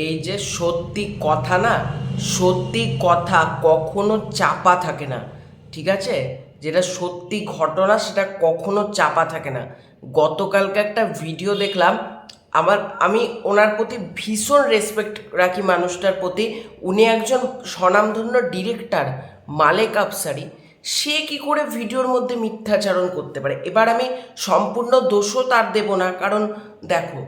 এই যে সত্যি কথা না, সত্যি কথা কখনো চাপা থাকে না, ঠিক আছে? যেটা সত্যি ঘটনা সেটা কখনো চাপা থাকে না। গতকালকে একটা ভিডিও দেখলাম, আমি ওনার প্রতি ভীষণ রেসপেক্ট রাখি মানুষটার প্রতি। উনি একজন স্বনামধন্য ডিরেক্টর, মালেক আফসারি। সে কি করে ভিডিওর মধ্যে মিথ্যাচারণ করতে পারে? এবার আমি সম্পূর্ণ দোষও তার দেব না, কারণ দেখো,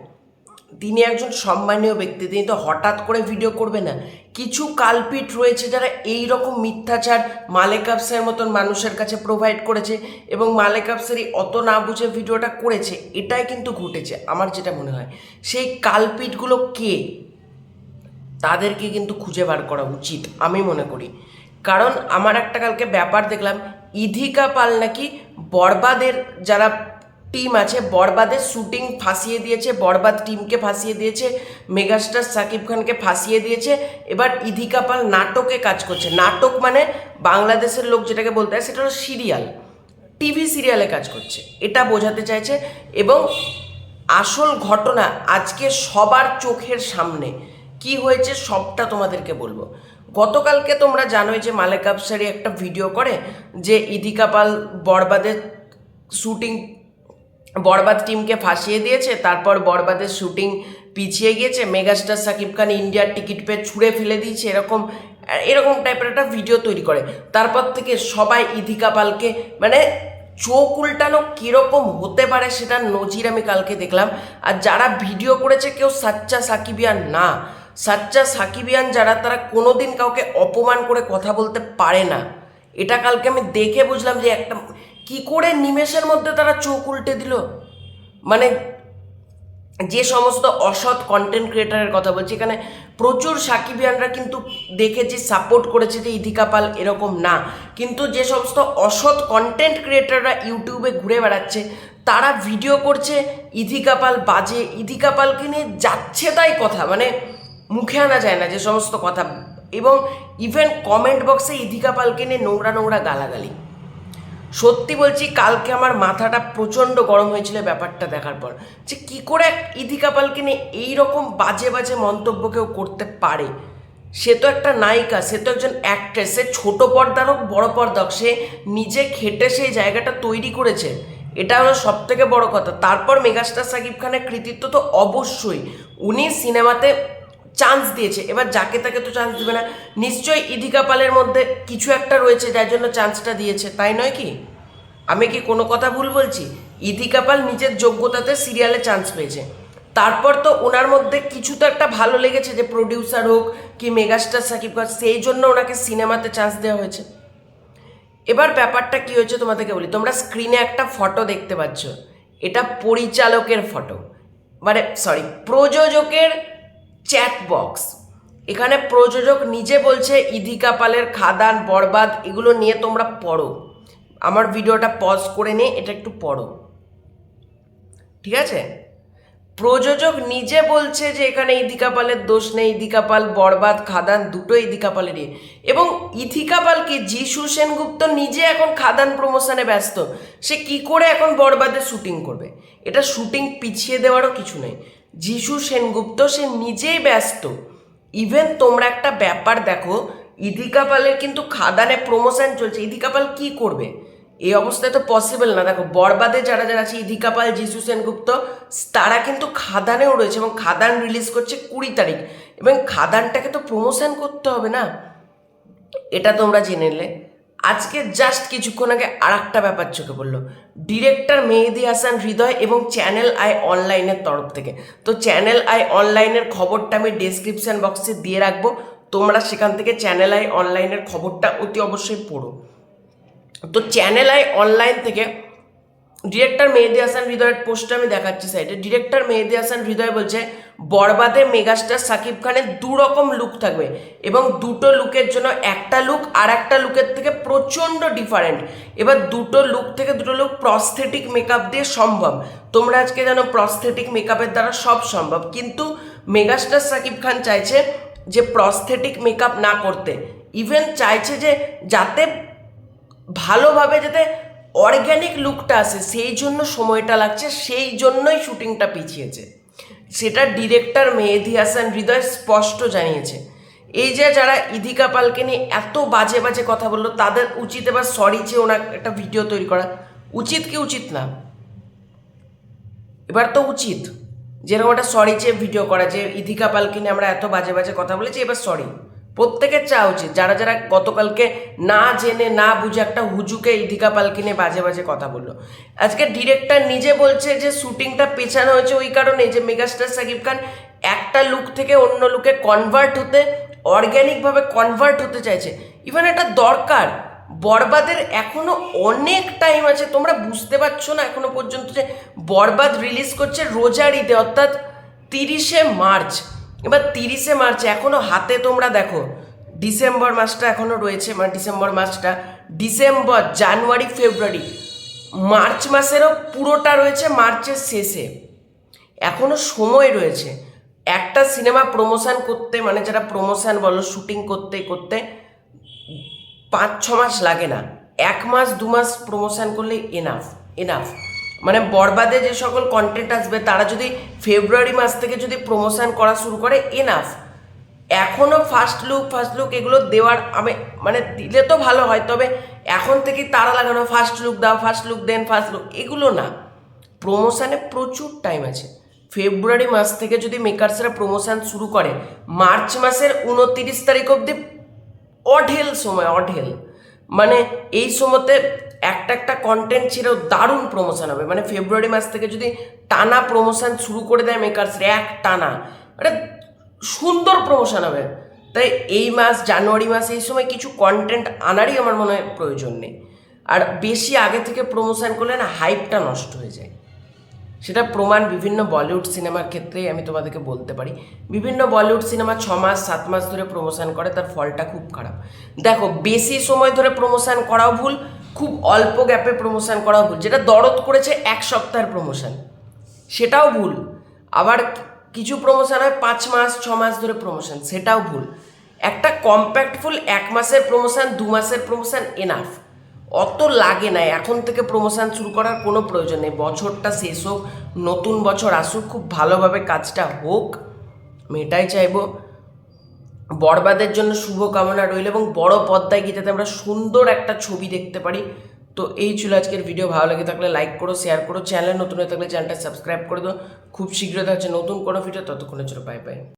তিনি একজন সম্মানীয় ব্যক্তি, তিনি তো হঠাৎ করে ভিডিও করবে না। কিছু কালপিট রয়েছে যারা এই রকম মিথ্যাচার মালেক আফসারের মতন মানুষের কাছে প্রোভাইড করেছে, এবং মালেক আফসারি অত না বুঝে ভিডিওটা করেছে, এটাই কিন্তু ঘটেছে। আমার যেটা মনে হয় সেই কালপিটগুলো কে, তাদেরকে কিন্তু খুঁজে বার করা উচিত আমি মনে করি। কারণ আমার একটা কালকে ব্যাপার দেখলাম, ইধিকা পাল নাকি বরবাদের যারা টিম আছে, বরবাদের শুটিং ফাঁসিয়ে দিয়েছে, বরবাদ টিমকে ফাঁসিয়ে দিয়েছে, মেগাস্টার সাকিব খানকে ফাঁসিয়ে দিয়েছে। এবার ইধিকা পাল নাটকে কাজ করছে। নাটক মানে বাংলাদেশের লোক যেটাকে বলতে হয় সেটা হলো সিরিয়াল, টিভি সিরিয়ালে কাজ করছে, এটা বোঝাতে চাইছে। এবং আসল ঘটনা আজকে সবার চোখের সামনে কি হয়েছে সবটা তোমাদেরকে বলবো। গতকালকে তোমরা জানোই যে মালেক আফসারি একটা ভিডিও করে যে ইদিকা পাল বরবাদের শুটিং, বরবাদ টিমকে ফাঁসিয়ে দিয়েছে, তারপর বরবাদের শুটিং পিছিয়ে গিয়েছে, মেগাস্টার সাকিব খান ইন্ডিয়ার টিকিট পেয়ে ছুঁড়ে ফেলে দিয়েছে, এরকম এরকম টাইপের একটা ভিডিও তৈরি করে। তারপর থেকে সবাই ইদিকা পালকে মানে চোখ উল্টানো কীরকম হতে পারে সেটার নজির আমি কালকে দেখলাম। আর যারা ভিডিও করেছে কেউ সাচ্চা সাকিবিয়ান না। সাচ্চা সাকিবিয়ান যারা, তারা কোনোদিন কাউকে অপমান করে কথা বলতে পারে না। এটা কালকে আমি দেখে বুঝলাম যে একটা কি করে নিমেষের মধ্যে তারা চোখ উল্টে দিল। মানে যে সমস্ত অসৎ কন্টেন্ট ক্রিয়েটারের কথা বলছি, এখানে প্রচুর সাকিবিয়ানরা কিন্তু দেখেছি সাপোর্ট করেছে যে ইধিকা পাল এরকম না, কিন্তু যে সমস্ত অসৎ কন্টেন্ট ক্রিয়েটাররা ইউটিউবে ঘুরে বেড়াচ্ছে, তারা ভিডিও করছে ইধিকা পাল বাজে, ইধিকা পালকে নিয়ে যাচ্ছে তাই কথা, মানে মুখে আনা যায় না যে সমস্ত কথা। এবং ইভেন কমেন্ট বক্সে ইধিকা পালকে নিয়ে নোংরা নোংরা গালাগালি। সত্যি বলছি, কালকে আমার মাথাটা প্রচণ্ড গরম হয়েছিল ব্যাপারটা দেখার পর, যে কী করে এক ইদিকা পালকে নিয়ে এইরকম বাজে বাজে মন্তব্য কেউ করতে পারে। সে তো একটা নায়িকা, সে তো একজন অ্যাক্ট্রেস, সে ছোটো পর্দার হোক বড় পর্দা হোক, সে নিজে খেটে সেই জায়গাটা তৈরি করেছে, এটা হলো সব থেকে বড় কথা। তারপর মেগাস্টার সাকিব খানের কৃতিত্ব তো অবশ্যই, উনি সিনেমাতে চান্স দিয়েছে, এবার যাকে তাকে তো চান্স দেবে না, নিশ্চয়ই ইদিকা পালের মধ্যে কিছু একটা রয়েছে যার জন্য চান্সটা দিয়েছে, তাই নয় কি? আমি কি কোনো কথা ভুল বলছি? ইদিকা পাল নিজের যোগ্যতাতে সিরিয়ালে চান্স পেয়েছে, তারপর তো ওনার মধ্যে কিছু তো একটা ভালো লেগেছে, যে প্রডিউসার হোক কি মেগাস্টার সাকিব খান, সেই জন্য ওনাকে সিনেমাতে চান্স দেওয়া হয়েছে। এবার ব্যাপারটা কি হয়েছে তোমাদেরকে বলি, তোমরা স্ক্রিনে একটা ফটো দেখতে পাচ্ছ, এটা পরিচালকের ফটো, মানে সরি প্রযোজকের চ্যাট বক্স। এখানে প্রযোজক নিজে বলছে ইদিকা পালের খাদান বরবাদ এগুলো নিয়ে তোমরা পড়ো, আমার ভিডিওটা পজ করে নিয়ে এটা একটু পড়ো, ঠিক আছে? প্রযোজক নিজে বলছে যে এখানে ইদিকা পালের দোষ নেই, ইদিকা পাল বরবাদ খাদান দুটো ইদিকা পালেরই। এবং ইদিকা পালকে যিশু সেনগুপ্ত নিজে এখন খাদান প্রমোশনে ব্যস্ত, সে কি করে এখন বরবাদের শুটিং করবে? এটা শুটিং পিছিয়ে দেওয়ারও কিছু নেই, যিশু সেনগুপ্ত সে নিজেই ব্যস্ত। ইভেন তোমরা একটা ব্যাপার দেখো, ইদিকা পালের কিন্তু খাদানে প্রমোশন চলছে, ইদিকা পাল কী করবে? এই অবস্থায় তো পসিবল না। দেখো বরবাদে যারা যারা আছে, ইদিকা পাল যিশু সেনগুপ্ত, তারা কিন্তু খাদানেও রয়েছে, এবং খাদান রিলিজ করছে 20 তারিখ, এবং খাদানটাকে তো প্রমোশন করতে হবে না, এটা তোমরা জেনে নিলে। আজকে জাস্ট কিছুক্ষণ আগে আর একটা ব্যাপার চোখে পড়লো, ডিরেক্টর মেহেদী হাসান হৃদয় এবং চ্যানেল আই অনলাইনের তরফ থেকে। তো চ্যানেল আই অনলাইনের খবরটা আমি ডেসক্রিপশন বক্সে দিয়ে রাখবো, তোমরা সেখান থেকে চ্যানেল আই অনলাইনের খবরটা অতি অবশ্যই পড়ো। তো চ্যানেল আই অনলাইন থেকে ডিরেক্টর মেহেদী হাসান হৃদয়ের পোস্টটা আমি দেখাচ্ছি সাইডে। ডিরেক্টর মেহেদী হাসান হৃদয় বলছে বরবাদে মেগাস্টার সাকিব খানের দুরকম লুক থাকবে, এবং দুটো লুকের জন্য একটা লুক আর একটা লুকের থেকে প্রচণ্ড ডিফারেন্ট। এবার দুটো লুক থেকে দুটো লুক প্রস্থেটিক মেকআপ দিয়ে সম্ভব। তোমরা আজকে জানো প্রস্থেটিক মেকআপের দ্বারা সব সম্ভব, কিন্তু মেগাস্টার সাকিব খান চাইছে যে প্রস্থেটিক মেকআপ না করতে, ইভেন চাইছে যে যাতে ভালোভাবে যাতে অর্গ্যানিক লুকটা আসে, সেই জন্য সময়টা লাগছে, সেই জন্যই শুটিংটা পিছিয়েছে। সেটা ডিরেক্টর মেহেদী হাসান হৃদয় স্পষ্ট জানিয়েছে। এই যে যারা ইদিকা পালকে নিয়ে এত বাজে বাজে কথা বললো, তাদের উচিত এবার সরি চেয়ে ওনার একটা ভিডিও তৈরি করা উচিত কি উচিত না? এবার তো উচিত যেরকম একটা সরি চেয়ে ভিডিও করা, যে ইদিকা পালকে নিয়ে আমরা এত বাজে বাজে কথা বলেছি, এবার সরি প্রত্যেকের চাওয়া উচিত। যারা যারা গতকালকে না জেনে না বুঝে একটা হুজুকে ইদিকা পালকে নিয়ে বাজে বাজে কথা বললো, আজকে ডিরেক্টর নিজে বলছে যে শুটিংটা পেছানো হয়েছে ওই কারণে যে মেগাস্টার সাকিব খান একটা লুক থেকে অন্য লুকে অর্গ্যানিকভাবে কনভার্ট হতে চাইছে। ইভেন এটা দরকার। বরবাদের এখনো অনেক টাইম আছে, তোমরা বুঝতে পারছো না এখনো পর্যন্ত যে বরবাদ রিলিজ করছে রোজার ঈদে, অর্থাৎ 30শে মার্চ। এবার 30শে মার্চ এখনো হাতে, তোমরা দেখো ডিসেম্বর মাসটা এখনো রয়েছে, মানে ডিসেম্বর, জানুয়ারি, ফেব্রুয়ারি, মার্চ মাসেরও পুরোটা রয়েছে মার্চের শেষে, এখনো সময় রয়েছে। একটা সিনেমা প্রমোশন করতে, মানে যারা প্রমোশন বলো, শুটিং করতে করতে 5-6 মাস লাগে না, 1 মাস 2 মাস প্রমোশন করলে এনাফ। মানে বরবাদে যে সকল কন্টেন্ট আসবে তারা যদি ফেব্রুয়ারি মাস থেকে যদি প্রমোশন করা শুরু করে, এনাফ। এখনও ফার্স্ট লুক এগুলো দেওয়ার মানে দিলে তো ভালো হয়, তবে এখন থেকে তারা লাগানো ফার্স্ট লুক দাও, ফার্স্ট লুক দেন, ফার্স্ট লুক, এগুলো না। প্রমোশনে প্রচুর টাইম আছে। ফেব্রুয়ারি মাস থেকে যদি মেকার্সরা প্রমোশন শুরু করে, মার্চ মাসের 29 তারিখ অবধি অঢেল সময়, মানে এই সময়তে একটা কন্টেন্ট ছেড়েও দারুণ প্রমোশন হবে। মানে ফেব্রুয়ারি মাস থেকে যদি টানা প্রমোশন শুরু করে দেয় মেকার্সরা, এক টানা, মানে সুন্দর প্রমোশন হবে। তাই এই মাস, জানুয়ারি মাস, এই সময় কিছু কন্টেন্ট আনারই আমার মনে হয় প্রয়োজন নেই। আর বেশি আগে থেকে প্রমোশন করলে না হাইপটা নষ্ট হয়ে যায়। সেটা প্রমাণ বিভিন্ন বলিউড সিনেমার ক্ষেত্রেই আমি তোমাদেরকে বলতে পারি। বিভিন্ন বলিউড সিনেমা 6 মাস 7 মাস ধরে প্রমোশন করে, তার ফলটা খুব খারাপ। দেখো, বেশি সময় ধরে প্রমোশন করাও ভুল, খুব অল্প গ্যাপে প্রমোশন করাও ভুল। যেটা দরদ করেছে 1 সপ্তাহের প্রমোশন, সেটাও ভুল। আবার কিছু প্রমোশন হয় 5 মাস 6 মাস ধরে প্রমোশন, সেটাও ভুল। একটা কম্প্যাক্টফুল 1 মাসের প্রমোশন, 2 মাসের প্রমোশন এনাফ। অত লাগে না এখন থেকে প্রমোশন শুরু করার কোনো প্রয়োজন নেই। বছরটা শেষ হোক, নতুন বছর আসুক, খুব ভালোভাবে কাজটা হোক, আমি এটাই চাইবো। বরবাদের জন্য শুভকামনা রইল, এবং বড় পর্দায় গিয়ে যাতে আমরা সুন্দর একটা ছবি দেখতে পারি। তো এই ছিল আজকের ভিডিও। ভালো লেগে থাকলে লাইক করো, শেয়ার করো, চ্যানেলে নতুন হয়ে থাকলে চ্যানেলটা সাবস্ক্রাইব করে দাও। খুব শীঘ্রই দেখা হচ্ছে নতুন কোনো ভিডিও, ততক্ষণের জন্য বাই বাই।